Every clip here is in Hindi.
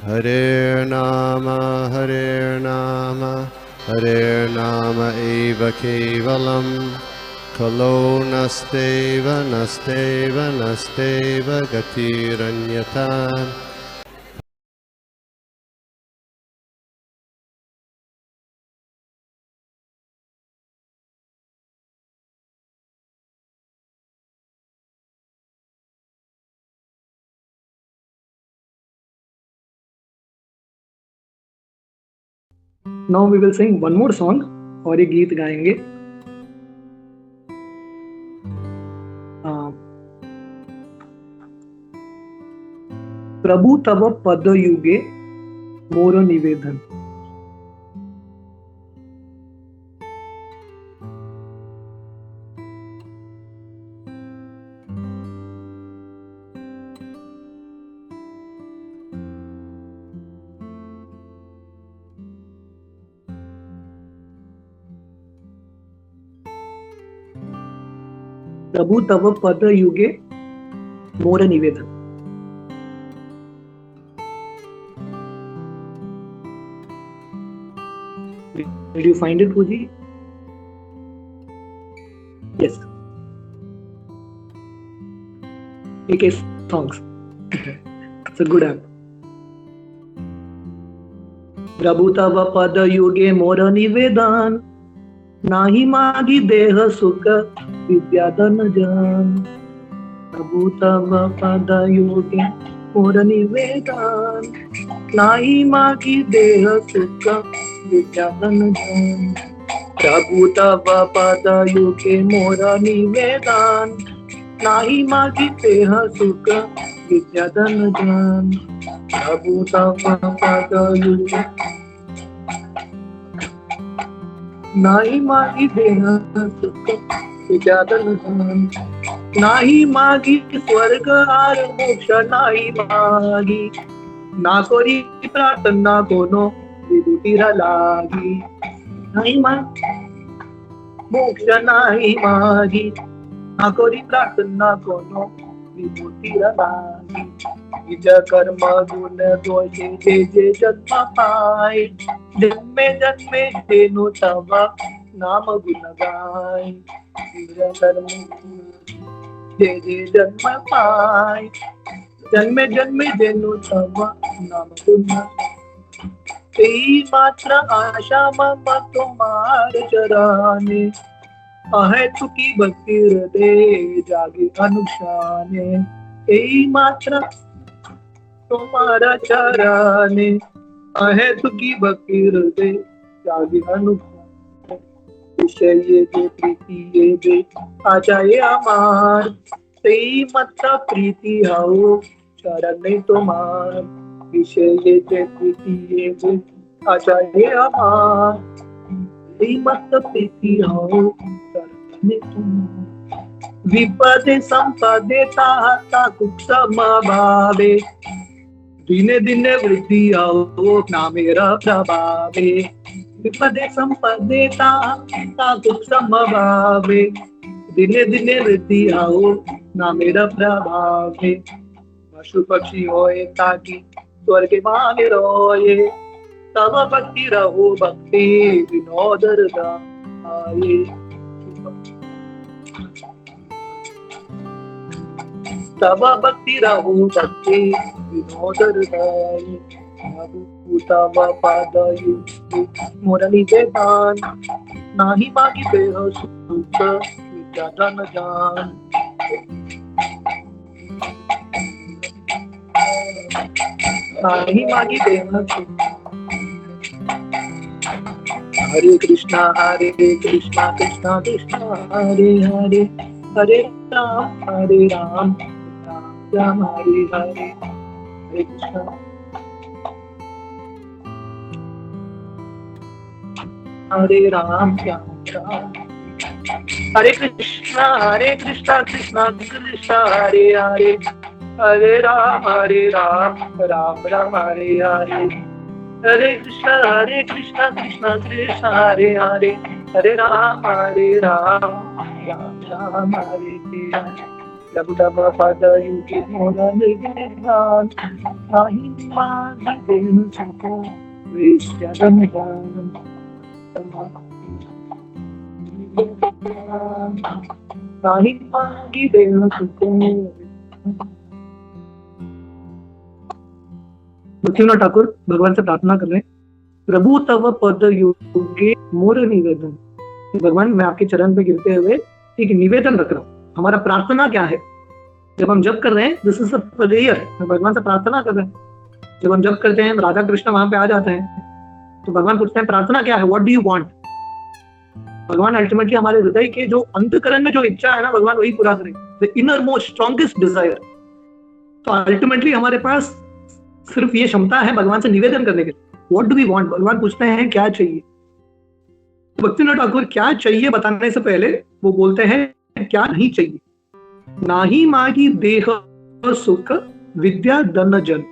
Hare Nama eva kevalam kalo nasteva nasteva nasteva gatiranyata. Now we will sing one more song और एक गीत गाएंगे. प्रभु तव पद युगे मोर निवेदन. प्रभु तव पद युगे मोर निवेदन. Did you find it, Pooji? Yes. AK songs. It's a good app. प्रभु तव पद युगे मोर निवेदन, नाही मागी देह सुख विद्या धन जन. प्रभु तव पद युगे मोर निवेदन, नाही मागी देह सुख विद्या धन जन. प्रभु तव पद युगे मोर निवेदन, नाही मागी देह सुख विद्या धन जन. प्रभु तव पद युगे नाही मागी देह सुख विद्या धन जन. नाही मागी स्वर्ग आर मोक्ष नाही मागी, ना करी प्रार्थना कोनो विभूतीरा लागी. नाही मागी मोक्ष नाही मागी, ना करी प्रार्थना कोनो विभूतीरा लागी. निज कर्म गुण दोषे जे जे जन्म पाय, जन्मे जन्मे तेनु तव नाम गुण गाय. निज कर्म जे जे जन्म पाय, जन्मे जन्मे तेनु तव नाम गुण गाय. तेई मात्र आशा मम तुम्हार चराने, आहे तुकी भक्ति हृदय जागे अनुक्षाने. तेई मात्र तुम्हारा चराने, आहे तुकी भक्ति हृदय जागे अनुक्षाने. विषय ये जे प्रीति ये जे आचार्य अमार, तेई मात्र प्रीति हाओ चरण तुम्हार. विषय ये जे प्रीति ये जे आचार्य अमार, तेई मात्र प्रीति हाओ चरण तुम्हार. विपदे संपदे ताहा कुक्षम भावे, दिने दिने वृद्धि आओ ना मेरा प्रभावे. विपदे संपदे ताहा कुक्षम भावे, दिने दिने वृद्धि आओ ना मेरा प्रभावे. पशु पक्षी होए ताकि स्वर्ग माने रोए, तब भक्ति रहो भक्ति विनोदर गाए. तब भक्ति रहो भक्ति विनोदर गाए. प्रभु तव पद युगे मोर निवेदन, नाही मागी देह सुख विद्या धन जन. नाही मागी देह सुख. हरे कृष्णा कृष्णा कृष्णा हरे हरे, हरे राम राम राम हरे हरे. हरे कृष्णा हरे राम राम. हरे कृष्णा कृष्णा कृष्णा हरे हरे, हरे राम राम राम हरे हरे. हरे कृष्णा कृष्णा कृष्णा हरे हरे, हरे राम राम राम हरे हरे. प्रभु तब पद युगे मोर निवेदन, नाही मागी देह सुख विद्याधन दान। नाही मागी देह सुख। भक्तिविनोद ठाकुर भगवान से प्रार्थना कर रहे हैं, प्रभु तव पद युगे मोर निवेदन। भगवान मैं आपके चरण पे गिरते हुए एक निवेदन रख रहा हूँ। हमारा प्रार्थना क्या है? जब हम जप कर रहे हैं, दिस इज अ प्रेयर, भगवान से प्रार्थना कर रहे हैं। जब हम जप करते हैं, राधा कृष्ण वहां पे आ जाते हैं, तो भगवान पूछते हैं प्रार्थना क्या है, व्हाट डू यू वांट। भगवान अल्टीमेटली हमारे हृदय के जो अंतकरण में जो इच्छा है ना, भगवान वही पूरा करें, the inner most strongest desire. तो अल्टीमेटली हमारे पास सिर्फ ये क्षमता है भगवान से निवेदन करने के। व्हाट डू वी वांट, भगवान पूछते हैं क्या चाहिए। भक्तिविनोद ठाकुर क्या चाहिए बताने से पहले वो बोलते हैं क्या नहीं चाहिए। नाही मागी देह सुख विद्या धन जन।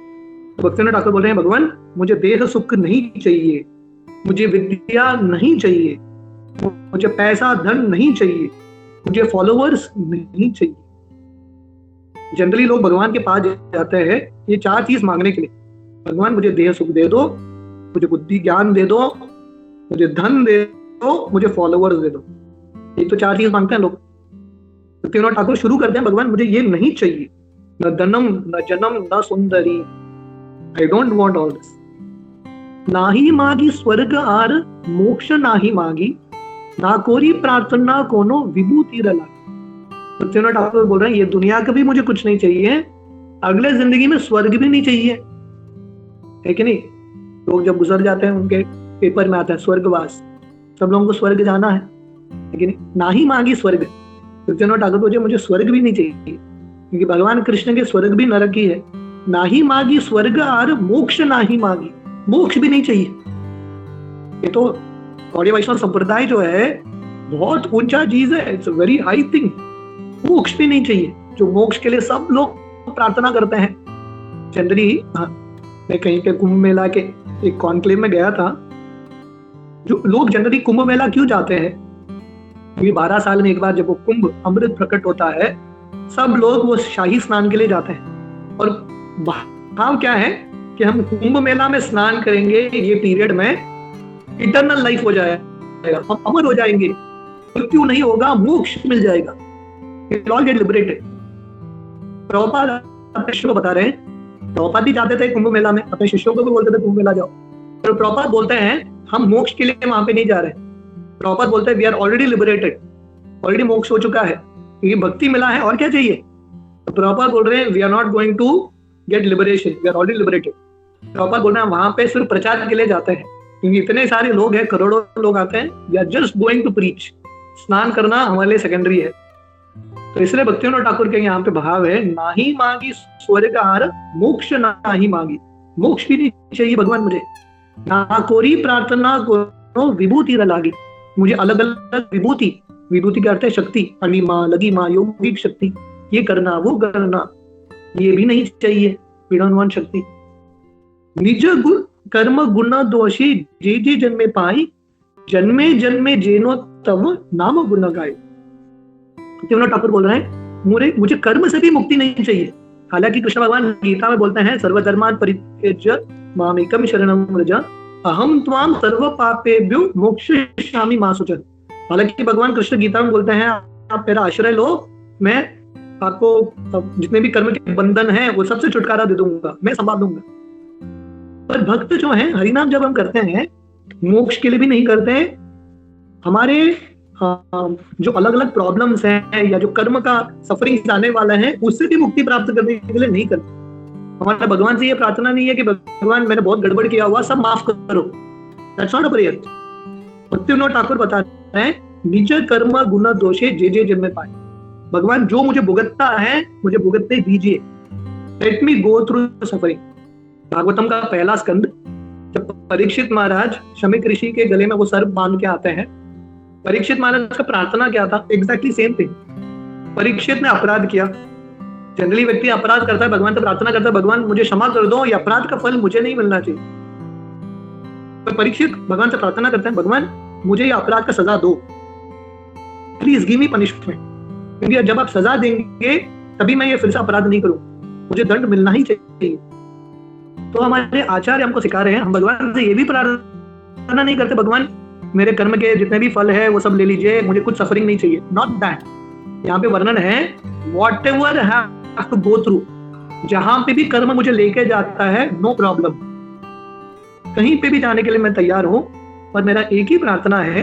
भक्तिविनोद ठाकुर बोल रहे हैं भगवान मुझे देह सुख नहीं चाहिए, मुझे विद्या नहीं चाहिए, मुझे पैसा धन नहीं चाहिए, मुझे फॉलोअर्स नहीं चाहिए। जनरली लोग भगवान के पास जाते हैं ये चार चीज मांगने के लिए। भगवान मुझे देह सुख दे दो, मुझे बुद्धि ज्ञान दे दो, मुझे धन दे दो, मुझे फॉलोअर्स दे दो। ये तो चार चीज मांगते हैं लोग। भक्तिविनोद ठाकुर शुरू करते हैं भगवान मुझे ये नहीं चाहिए, न धनम न जनम न सुंदरी, I don't want all this. नाही मागी स्वर्ग आर मोक्ष नाही मागी, ना कोरी प्रार्थना कोनो विभूति रला। भक्तिविनोद ठाकुर बोल रहे हैं ये दुनिया का भी मुझे कुछ नहीं चाहिए, अगले जिंदगी में स्वर्ग भी नहीं चाहिए, है कि नहीं। लोग जब गुजर जाते हैं उनके पेपर में आता है स्वर्गवास, सब लोगों को स्वर्ग जाना है, लेकिन ना ही मांगी स्वर्ग। भक्तिविनोद ठाकुर बोले मुझे स्वर्ग भी नहीं चाहिए, क्योंकि भगवान कृष्ण के स्वर्ग भी नरक ही है। ना ही मांगी स्वर्ग और मोक्ष ना ही मांगी, मोक्ष भी नहीं चाहिए। ये तो गौड़ीय वैष्णव संप्रदाय जो है बहुत ऊंचा चीज है, it's a very high thing. मोक्ष भी नहीं चाहिए, जो मोक्ष के लिए सब लोग प्रार्थना करते हैं। जनरली मैं कहीं पे कुंभ मेला के एक कॉन्क्लेव में गया था। जो लोग जनरली कुंभ मेला क्यों जाते हैं, क्योंकि 12 साल में एक बार जब वो कुंभ अमृत प्रकट होता है, सब लोग वो शाही स्नान के लिए जाते हैं। और भाव क्या है कि हम कुंभ मेला में स्नान करेंगे, ये पीरियड में इटर्नल लाइफ हो जाएगा, हम अमर हो जाएंगे, मृत्यु नहीं होगा, मोक्ष मिल जाएगा, We'll all get liberated। Prabhupada अपने शिष्यों को बता रहे हैं, प्रभुपाद भी जाते थे कुंभ मेला में, अपने शिष्यों को भी बोलते थे कुंभ मेला जाओ। तो प्रभुपाद बोलते हैं हम मोक्ष के लिए वहां पे नहीं जा रहे। प्रभुपाद बोलते हैं we are already liberated, already मोक्ष हो चुका है, क्योंकि भक्ति मिला है, और क्या चाहिए। तो प्रभुपाद बोल रहे हैं we are not going to get liberation, we are already liberated. Prabhupada बोल रहे हैं वहां पे सिर्फ प्रचार के लिए जाते हैं, क्योंकि इतने सारे लोग हैं, करोड़ों लोग आते हैं, we are just going to preach. स्नान करना हमारे लिए सेकेंडरी है। तो इसलिए भक्तिविनोद ठाकुर के यहाँ पे भाव है ना ही मांगी स्वर्ग आर मोक्ष ना ही मांगी, मोक्ष भी नहीं चाहिए भगवान मुझे, ना कोरी प्रार्थना को विभूति लागी, मुझे अलग अलग विभूति, विभूति का अर्थ है शक्ति, अनिमा लगी माँ योगिक शक्ति, ये करना वो करना, ये भी नहीं चाहिए, वी डोंट वांट शक्ति। निज गुण कर्म गुण दोषी जे जे जन्मे पाई, जन्मे जन्मे जेनो तव नाम गुण गाय। भक्तिविनोद ठाकुर बोल रहे हैं मुझे कर्म से भी मुक्ति नहीं चाहिए। हालांकि कृष्ण भगवान गीता में बोलते हैं सर्वधर्मान् परित्यज्य मामेकं शरणं व्रज अहम त्वाम सर्व पापेभ्यो मोक्षयिष्यामि मा शुचः। हालांकि भगवान कृष्ण गीता में बोलते हैं आप मेरा आश्रय लो, मैं आपको जितने भी कर्म के बंधन हैं वो सबसे छुटकारा दे दूंगा, मैं संभाल दूंगा। पर भक्त जो है हरिनाम जब हम करते हैं मोक्ष के लिए भी नहीं करते हैं, हमारे जो अलग अलग प्रॉब्लम्स हैं या जो कर्म का सफरिंग आने वाला है उससे भी मुक्ति प्राप्त करने के लिए नहीं करते। हमारा भगवान से ये प्रार्थना नहीं है कि भगवान मैंने बहुत गड़बड़ किया हुआ, सब माफ करो, that's not a prayer. Bhaktivinod Thakur बता रहे हैं निज कर्म गुण दोषे जे जे जन्मे पाए, भगवान जो मुझे भुगतता है मुझे भुगतने दीजिए, let me go through suffering. Bhagavatam का पहला स्कंद, जब परीक्षित महाराज शमिक ऋषि के गले में वो सर्प बांध के आते हैं, परीक्षित महाराज का प्रार्थना क्या था, एग्जैक्टली सेम थिंग। परीक्षित ने अपराध किया, जनरली व्यक्ति अपराध करता है भगवान से प्रार्थना करता है भगवान मुझे क्षमा कर दो, ये अपराध का फल मुझे नहीं मिलना चाहिए। पर परीक्षित भगवान से प्रार्थना करते हैं भगवान मुझे ये अपराध का सजा दो, प्लीज गिव मी पनिशमेंट, क्योंकि जब आप सजा देंगे तभी मैं ये फिर से अपराध नहीं करूं, मुझे दंड मिलना ही चाहिए। तो हमारे आचार्य हमको सिखा रहे हैं, हम भगवान से ये भी प्रार्थना नहीं करते भगवान मेरे कर्म के जितने भी फल है वो सब ले लीजिए, मुझे कुछ सफरिंग नहीं चाहिए। Not that. यहाँ पे वर्णन है whatever have to go through, जहां पे भी कर्म मुझे लेके जाता है नो प्रॉब्लम, कहीं पे भी जाने के लिए मैं तैयार हूं, पर मेरा एक ही प्रार्थना है,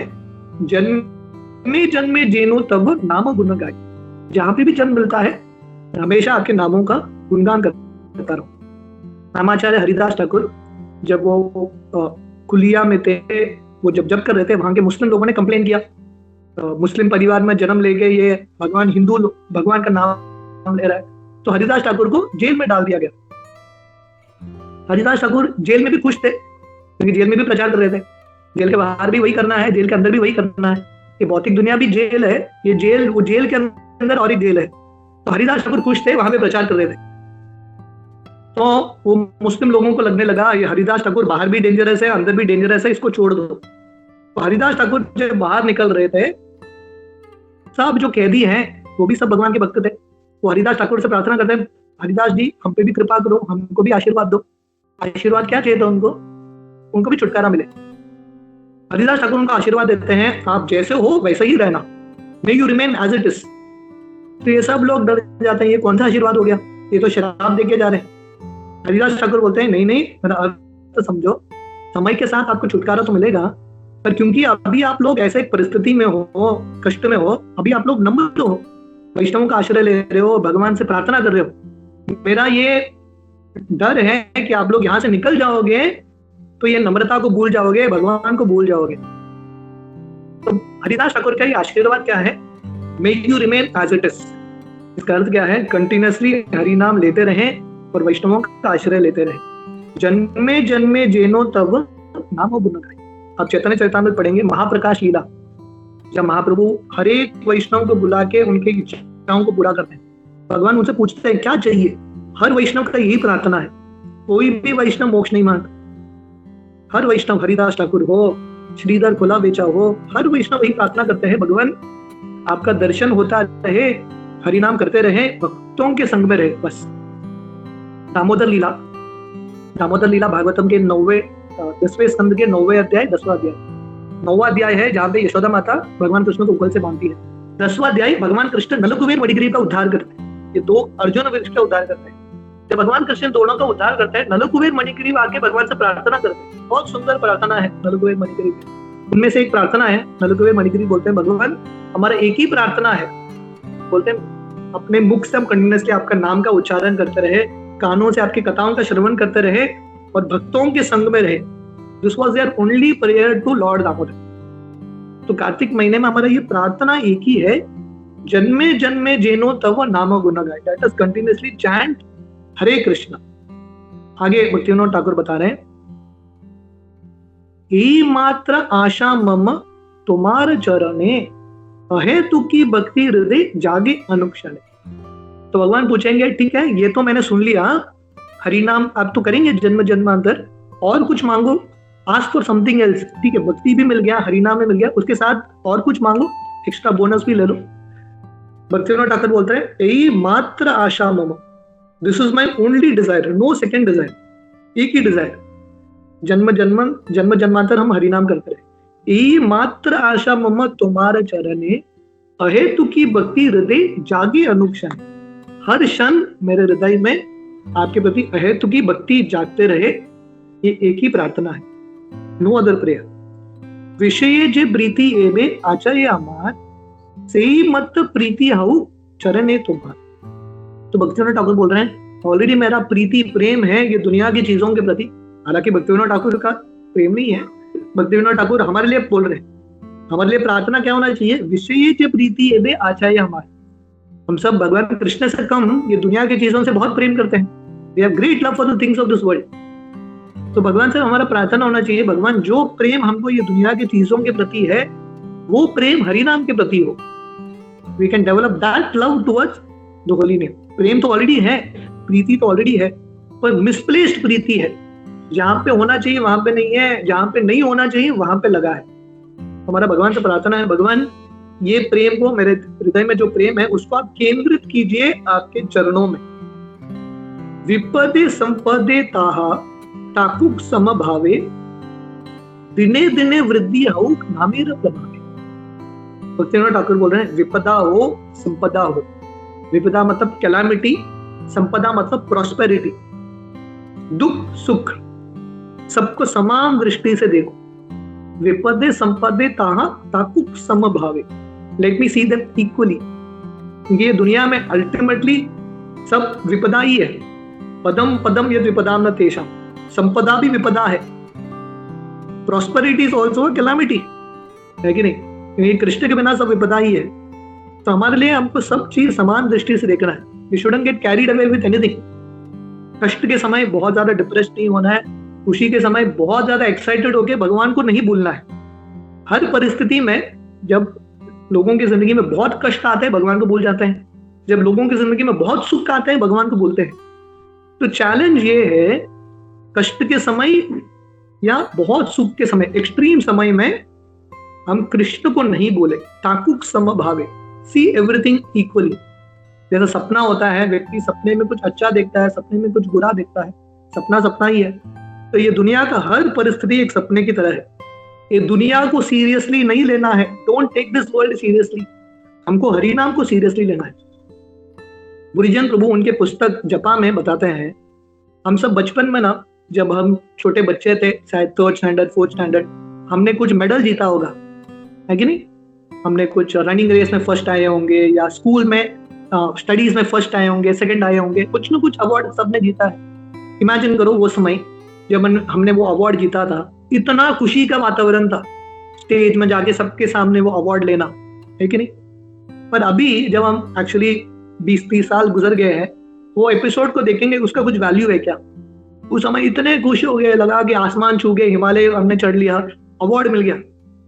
जन्मे जन्मे जेनो तब नाम गुण गाय। जहां पे भी जन्म मिलता है हमेशा आपके नामों का गुणगान करता रहूं। रामाचार्य हरिदास ठाकुर जब वो कुलिया में थे, वो जब कर रहे थे, वहां के मुस्लिम लोगों ने कंप्लेन किया, मुस्लिम परिवार में जन्म ले गए, ये भगवान हिंदू भगवान का नाम ले रहा है, तो हरिदास ठाकुर को जेल में डाल दिया गया। हरिदास ठाकुर जेल में भी खुश थे, क्योंकि जेल में भी प्रचार कर रहे थे, जेल के बाहर भी वही करना है, जेल के अंदर भी वही करना है, ये भौतिक दुनिया भी जेल है, ये जेल वो जेल के अंदर और एक जेल है। तो हरिदास ठाकुर खुश थे, वहां पे प्रचार कर रहे थे। तो वो मुस्लिम लोगों को लगने लगा ये हरिदास ठाकुर बाहर भी डेंजरस है, अंदर भी डेंजरस है, इसको छोड़ दो। तो हरिदास ठाकुर जब बाहर निकल रहे थे, सब जो कैदी हैं वो भी सब भगवान के भक्त थे, वो हरिदास ठाकुर से प्रार्थना करते हैं, हरिदास जी हम पे भी कृपा करो, हमको भी आशीर्वाद दो। आशीर्वाद क्या चाहिए था उनको भी छुटकारा मिले। हरिदास ठाकुर उनको आशीर्वाद देते हैं, आप जैसे हो वैसे ही रहना, may you remain as it is. तो ये सब लोग डर जाते हैं, ये कौन सा आशीर्वाद हो गया, ये तो शराब देके जा रहे हैं। हरिदास ठाकुर बोलते हैं नहीं नहीं, मेरा अर्थ समझो, समय के साथ आपको छुटकारा तो मिलेगा, पर क्योंकि अभी आप लोग ऐसे एक परिस्थिति में हो, कष्ट में हो, अभी आप लोग नम्र हो, वैष्णवों का आश्रय ले रहे हो, भगवान से प्रार्थना कर रहे हो, मेरा ये डर है कि आप लोग यहाँ से निकल जाओगे तो ये नम्रता को भूल जाओगे, भगवान को भूल जाओगे। तो हरिदास ठाकुर का ये आशीर्वाद क्या है, may you remain as it is. इसका अर्थ क्या है, कंटिन्यूअसली हरि नाम लेते रहें और वैष्णवों का आश्रय लेते रहें। जन्मे जन्मे जेनो तब नाम गुण गाय। आप चैतन्य चरितामृत पढ़ेंगे, महाप्रकाश लीला, जब महाप्रभु हर एक वैष्णव को बुला के उनके इच्छाओं को पूरा करते हैं, भगवान उनसे पूछते हैं क्या चाहिए। हर वैष्णव का यही प्रार्थना है, कोई भी वैष्णव मोक्ष नहीं मांगता। हर वैष्णव, हरिदास ठाकुर हो, श्रीधर खुला बेचा हो, हर वैष्णव यही प्रार्थना करते हैं, भगवान आपका दर्शन होता रहे, हरिनाम करते रहे, भक्तों के संग में रहे, बस। दामोदर लीला भागवतम के 10वें स्कंद के 9वें अध्याय 10वां अध्याय। 9वां अध्याय है जहाँ पे यशोदा माता भगवान कृष्ण को उगल से बांधती है। 10वां अध्याय भगवान कृष्ण नलकुबेर मणिग्रीव का उद्धार करते हैं, ये 2 अर्जुन वृक्ष का उद्धार करते हैं। जब भगवान कृष्ण दोनों का उद्धार करते हैं, नलकुबेर मणिग्रीव आके भगवान से प्रार्थना करते हैं, बहुत सुंदर प्रार्थना है नलकुबेर मणिग्रीव की। उनमें से एक प्रार्थना है, नलकुबेर मणिग्रीव बोलते हैं, भगवान हमारा एक ही प्रार्थना है, बोलते हैं अपने मुख से हम कंटिन्यूअसली आपका नाम का उच्चारण करते रहे, कानों से आपकी कथाओं का श्रवण करते रहे और भक्तों के संग में रहे। This was their only prayer to lord Damodar. तो कार्तिक महीने में हमारा ये प्रार्थना एक ही है, जन्मे जन्मे जेनो तव नाम गुण गाय, that is continuously chant Hare Krishna. आगे भक्तिविनोद ठाकुर बता रहे हैं, ई मात्र आशा मम तुम्हार चरणे, अहेतु की भक्ति हृदय जागे अनुक्षण। तो भगवान पूछेंगे ठीक है, ये तो मैंने सुन लिया, हरि नाम आप तो करेंगे जन्म जन्मांतर, और कुछ मांगो, आस्क फॉर समथिंग एल्स। ठीक है, भक्ति भी मिल गया, हरि नाम में मिल गया, उसके साथ और कुछ मांगो, एक्स्ट्रा बोनस भी ले लो। भक्तिविनोद ठाकुर बोलते हैं, यही मात्र आशा मम, this is my only desire, no second desire, एक ही डिजायर, जन्म जन्मांतर हम हरिनाम करते रहे। यही मात्र आशा मम तुम्हारे चरणे, अहेतु की भक्ति हृदय जागे अनुक्षण। हर क्षण मेरे हृदय में आपके प्रति अहेतु की भक्ति जागते रहे, ये एक ही प्रार्थना है, नो अदर प्रेयर। विषय जे प्रीति एवे आचार्य अमार, से मत प्रीति हाउ चरणे तुम्हार। तो भक्तिविनोद ठाकुर बोल रहे हैं, ऑलरेडी मेरा प्रीति प्रेम है ये दुनिया की चीजों के प्रति। हालांकि भक्तिविनोद ठाकुर का प्रेम नहीं है, भक्तिविनोद ठाकुर हमारे लिए बोल रहे हैं, हमारे लिए प्रार्थना क्या होना चाहिए, विषय जे प्रीति एवे आचार्य अमार। हम सब भगवान कृष्ण से कम ये दुनिया की चीजों से बहुत प्रेम करते हैं, we have great love for the things of this world. तो भगवान से हमारा प्रार्थना होना चाहिए, भगवान जो प्रेम हमको ये दुनिया की चीजों के प्रति है, वो प्रेम हरि नाम के प्रति हो। We can develop that love towards the holy name. प्रेम तो ऑलरेडी है, प्रीति तो ऑलरेडी है, पर मिसप्लेस्ड प्रीति है, जहां पे होना चाहिए वहां पे नहीं है, जहां पे नहीं होना चाहिए वहां पे लगा है। हमारा भगवान से प्रार्थना है, भगवान ये प्रेम को, मेरे हृदय में जो प्रेम है उसको आप केंद्रित कीजिए आपके चरणों में। विपदे संपदे ताहा ताकुक समभावे, दिने दिने वृद्धि हऊ नामेर प्रभावे। भक्तिविनोद ठाकुर बोल रहे हैं विपदा हो संपदा हो। विपदा मतलब कैलामिटी, संपदा मतलब प्रॉस्पेरिटी। दुख सुख सबको समान दृष्टि से देखो। विपदे संपदे ताहा ताकुक समभावे, let me see them equally. ये दुनिया में अल्टीमेटली सब विपदा ही है। पदम पदम यद विपदाम न तेषाम, संपदा भी विपदा है। प्रॉस्पेरिटी इज ऑल्सो कैलामिटी, है कि नहीं? ये कृष्ण के बिना सब विपदा ही है। तो हमारे लिए हमको सब चीज समान दृष्टि से देखना है। We shouldn't get carried away with anything. कष्ट के समय बहुत ज्यादा डिप्रेस्ड नहीं होना है, खुशी के समय बहुत ज्यादा एक्साइटेड होकर भगवान को नहीं भूलना है। हर परिस्थिति में जब लोगों की जिंदगी में बहुत कष्ट आते हैं भगवान को भूल जाते हैं, जब लोगों की जिंदगी में बहुत सुख आते हैं भगवान को भूलते हैं। तो चैलेंज ये है, कष्ट के समय या बहुत सुख के समय, एक्सट्रीम समय में हम कृष्ण को नहीं बोले। Takuk समभावे, see everything equally. जैसा सपना होता है, व्यक्ति सपने में कुछ अच्छा देखता है, सपने में कुछ बुरा देखता है, सपना सपना ही है। तो ये दुनिया का हर परिस्थिति एक सपने की तरह है। ये दुनिया को सीरियसली नहीं लेना है। Don't take this world seriously. हमको हरि नाम को सीरियसली लेना है। गुरुजन प्रभु उनके पुस्तक जपा में बताते हैं, हम सब बचपन में ना, जब हम छोटे बच्चे थे, शायद 3rd स्टैंडर्ड 4th स्टैंडर्ड, हमने कुछ मेडल जीता होगा, है कि नहीं? हमने कुछ रनिंग रेस में फर्स्ट आए होंगे, या स्कूल में स्टडीज में फर्स्ट आए होंगे, सेकंड आए होंगे, कुछ ना कुछ अवार्ड सबने जीता है। इमेजिन करो वो समय जब हमने वो अवार्ड जीता था, इतना खुशी का वातावरण था, स्टेज में जाके सबके सामने वो अवार्ड लेना, है कि नहीं? पर अभी जब हम एक्चुअली 20-30 साल गुजर गए हैं, वो एपिसोड को देखेंगे, उसका कुछ वैल्यू है क्या? उस समय इतने खुश हो गए, लगा कि आसमान छू गए, हिमालय हमने चढ़ लिया, अवार्ड मिल गया।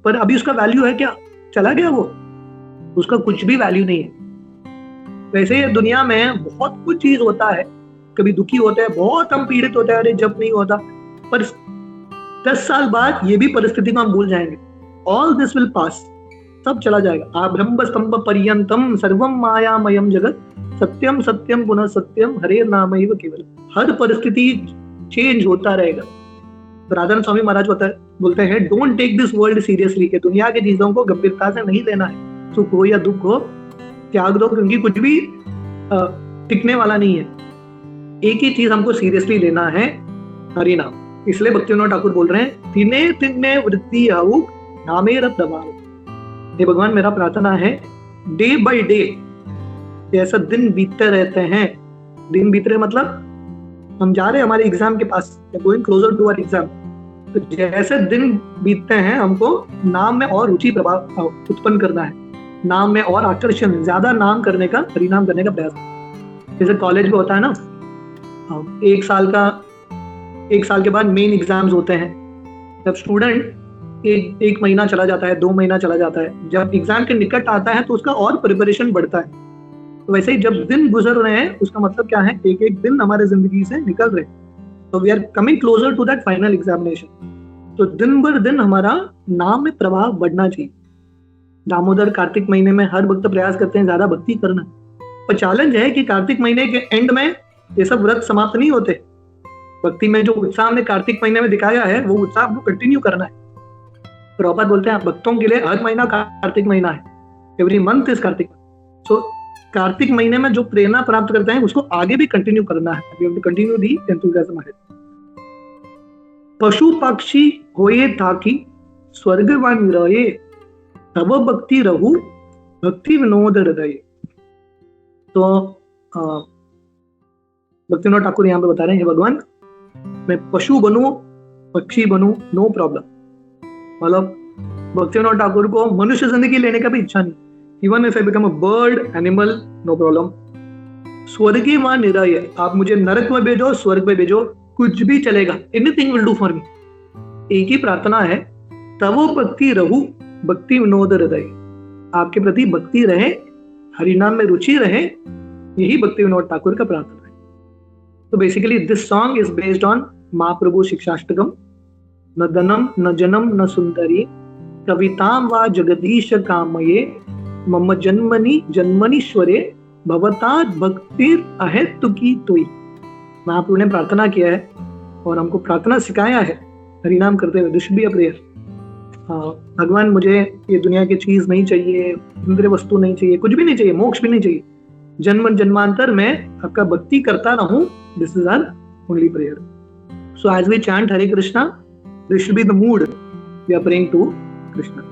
पर अभी उसका वैल्यू है क्या? चला गया वो, उसका कुछ भी वैल्यू नहीं है। वैसे ही दुनिया में बहुत कुछ चीज होता है, कभी दुखी होते हैं, बहुत हम पीड़ित होते हैं, अरे जब नहीं होता, पर 10 साल बाद ये भी परिस्थिति को हम भूल जाएंगे। ऑल दिस विल पास, सब चला जाएगा। ब्रह्म स्तंभ पर्यंतम सर्वम मायामयम जगत, सत्यम सत्यम पुनः सत्यम हरे नामैव केवल। हर परिस्थिति चेंज होता रहेगा। राधान स्वामी महाराज बोलते हैं, don't take this world seriously, कि दुनिया की चीजों को गंभीरता से नहीं लेना है। सुख हो या दुख हो, त्याग दो, क्योंकि कुछ भी टिकने वाला नहीं है। एक ही चीज हमको सीरियसली लेना है, हरि नाम। इसलिए भक्तिविनोद ठाकुर बोल रहे हैं, तिने तिने वृद्धि हऊ नामेर प्रभाव। हे भगवान, मेरा प्रार्थना है डे बाय डे जैसा दिन बीतते रहते हैं, दिन बीत रहे मतलब हम जा रहे हैं हमारे एग्जाम के पास, going closer to our exam. तो जैसे दिन बीतते हैं, हमको नाम में और रुचि प्रभाव उत्पन्न करना है, नाम में और आकर्षण, ज्यादा नाम करने का, परिणाम करने का प्रयास। जैसे कॉलेज में होता है ना, 1 साल के बाद मेन एग्जाम्स होते हैं। जब स्टूडेंट एक महीना चला जाता है, 2 महीना चला जाता है, जब एग्जाम के निकट आता है तो उसका और प्रिपरेशन बढ़ता है। तो वैसे ही जब दिन गुजर रहे हैं, उसका मतलब क्या है, एक एक दिन हमारे जिंदगी से निकल रहे हैं। तो we are coming closer to that final examination. तो दिन भर दिन हमारा नाम में प्रभाव बढ़ना चाहिए। दामोदर कार्तिक महीने में हर भक्त प्रयास करते हैं ज्यादा भक्ति करना, पर चैलेंज है कि कार्तिक महीने के एंड में ये सब व्रत समाप्त नहीं होते। भक्ति में जो उत्साह हमने कार्तिक महीने में दिखाया है, वो उत्साह आपको कंटिन्यू करना है। प्रभुपाद बोलते हैं, भक्तों के लिए हर महीना कार्तिक महीना है, एवरी मंथ इज कार्तिक। सो कार्तिक महीने में जो प्रेरणा प्राप्त करते हैं, उसको आगे भी कंटिन्यू करना है। We have to continue the enthusiasm ahead. पशु पक्षी होए ताकि स्वर्गवान रहे, तब भक्ति रहू भक्ति विनोद हृदय। तो भक्तिविनोद ठाकुर यहाँ पे बता रहे हैं, भगवान मैं पशु बनूं, पक्षी बनूं, नो प्रॉब्लम। मतलब भक्तिविनोद ठाकुर को मनुष्य जिंदगी लेने का भी इच्छा नहीं। Even if I become a bird, animal, no problem. स्वर्गीय व निरय, आप मुझे नरक में भेजो, स्वर्ग में भेजो, कुछ भी चलेगा, anything will do for me. एक ही प्रार्थना है, तब भक्ति रहू भक्ति विनोद हृदय। आपके प्रति भक्ति रहे, हरिनाम में रुचि रहे, यही भक्तिविनोद ठाकुर का प्रार्थना है। तो basically this song is based on Mahaprabhu Shikshashtakam. न धनम न जनम न सुंदरी, कविताम व जगदीश कामये, मम जन्मनि जन्मनीश्वरे भवतात् भक्तिर अहेतुकी तोई। महाप्रभु ने प्रार्थना किया है और हमको प्रार्थना सिखाया है हरिनाम करते हुए, this should be a prayer. भगवान मुझे ये दुनिया की चीज नहीं चाहिए, इंद्रिय वस्तु नहीं चाहिए, कुछ भी नहीं चाहिए, मोक्ष भी नहीं चाहिए, जन्म जन्मांतर में आपका भक्ति करता रहूं, this is our only prayer. So as we chant Hare Krishna, this should be the mood we are praying to Krishna.